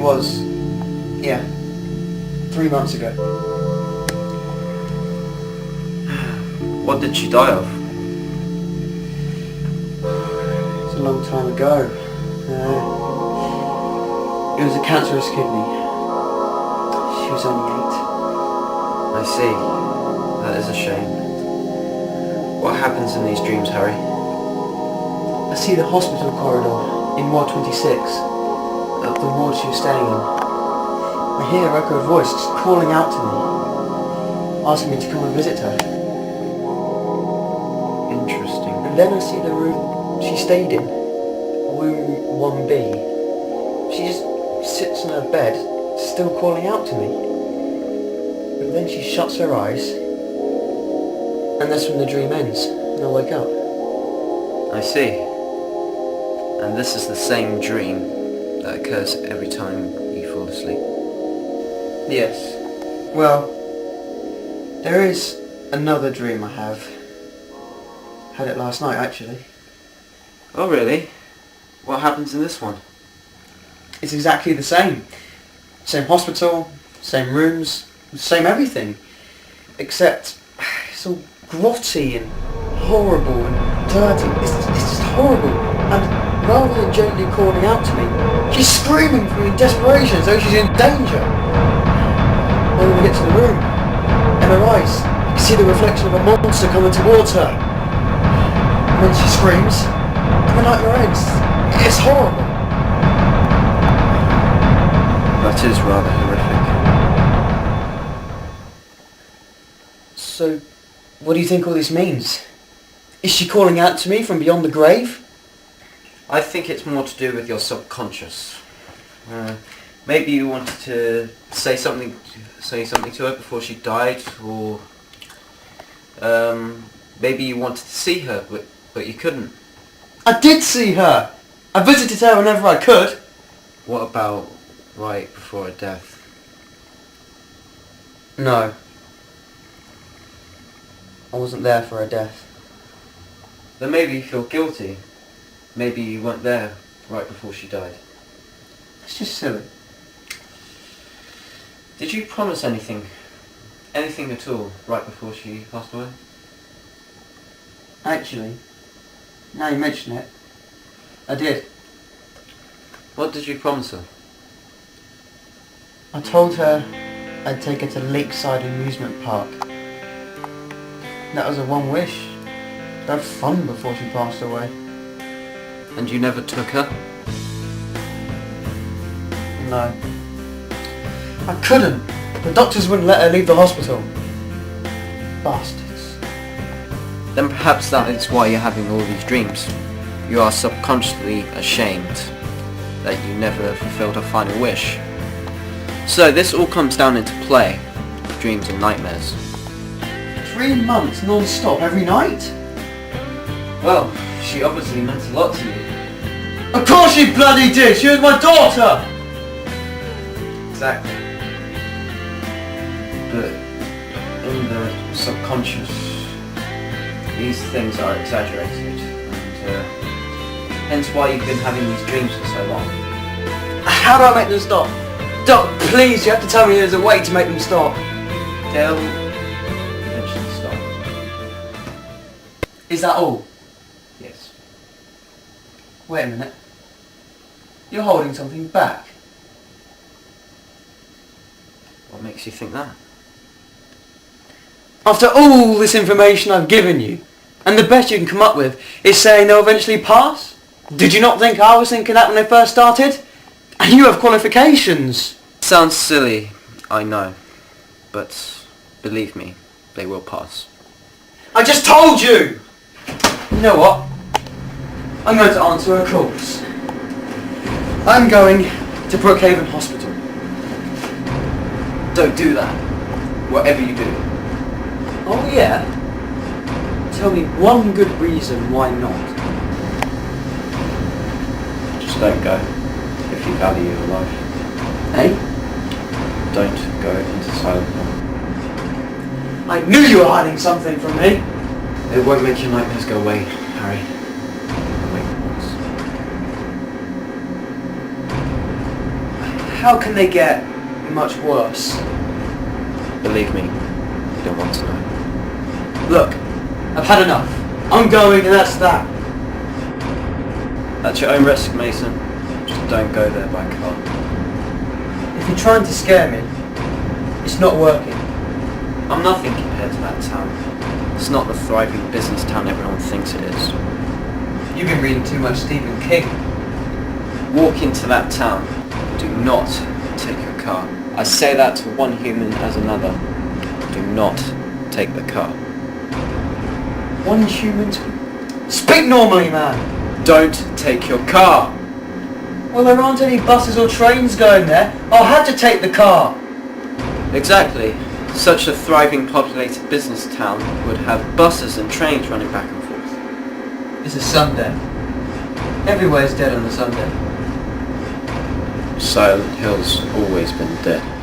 was, yeah, 3 months ago. What did she die of? It's a long time ago. It was a cancerous kidney. She was only 8. I see. That is a shame. What happens in these dreams, Harry? I see the hospital corridor in Ward 26, of the ward she was staying in. I hear her echo voice just calling out to me, asking me to come and visit her. Interesting. And then I see the room she stayed in, room 1B. She just sits in her bed, still calling out to me. And then she shuts her eyes, and that's when the dream ends, and I wake up. I see. And this is the same dream that occurs every time you fall asleep. Yes. Well, there is another dream I have. Had it last night, actually. Oh, really? What happens in this one? It's exactly the same. Same hospital, same rooms, same everything. Except it's all grotty and horrible and dirty. It's just horrible. And rather than gently calling out to me, she's screaming for me in desperation as though she's in danger. When we get to the room, in her eyes, you see the reflection of a monster coming towards her. And then she screams, and the nightmare ends. It's horrible. That is rather horrific. So, what do you think all this means? Is she calling out to me from beyond the grave? I think it's more to do with your subconscious. Maybe you wanted to say something to her before she died, or maybe you wanted to see her, but you couldn't. I did see her! I visited her whenever I could. What about right before her death? No. I wasn't there for her death. Then maybe you feel guilty. Maybe you weren't there right before she died. It's just silly. Did you promise anything? Anything at all right before she passed away? Actually, now you mention it, I did. What did you promise her? I told her I'd take her to Lakeside Amusement Park. That was her one wish. To have fun before she passed away. And you never took her? No. I couldn't. The doctors wouldn't let her leave the hospital. Bastards. Then perhaps that is why you're having all these dreams. You are subconsciously ashamed that you never fulfilled her final wish. So this all comes down into play. Dreams and nightmares. 3 months non-stop every night? Well, she obviously meant a lot to you. Of course she bloody did! She was my daughter! Exactly. But in the subconscious, these things are exaggerated, and hence why you've been having these dreams for so long. How do I make them stop? Doc, please, you have to tell me there's a way to make them stop. They'll eventually stop. Is that all? Yes. Wait a minute. You're holding something back. What makes you think that? After all this information I've given you, and the best you can come up with is saying they'll eventually pass? Did you not think I was thinking that when they first started? And you have qualifications. Sounds silly, I know. But believe me, they will pass. I just told you! You know what? I'm going to answer her calls. I'm going to Brookhaven Hospital. Don't do that. Whatever you do. Oh yeah? Tell me one good reason why not. Just don't go. If you value your life. Eh? Don't go into silent mode. I knew you were hiding something from me! It won't make your nightmares go away, Harry. It'll make them worse. How can they get much worse? Believe me, you don't want to know. Look, I've had enough. I'm going and that's that. At your own risk, Mason. Just don't go there by car. If you're trying to scare me, it's not working. I'm nothing compared to that town. It's not the thriving business town everyone thinks it is. You've been reading too much Stephen King. Walk into that town. Do not take your car. I say that to one human as another. Do not take the car. One human to... Speak normally, man! Don't take your car! Well, there aren't any buses or trains going there. I'll have to take the car. Exactly. Such a thriving populated business town would have buses and trains running back and forth. It's a Sunday. Everywhere's dead on a Sunday. Silent Hill's always been dead.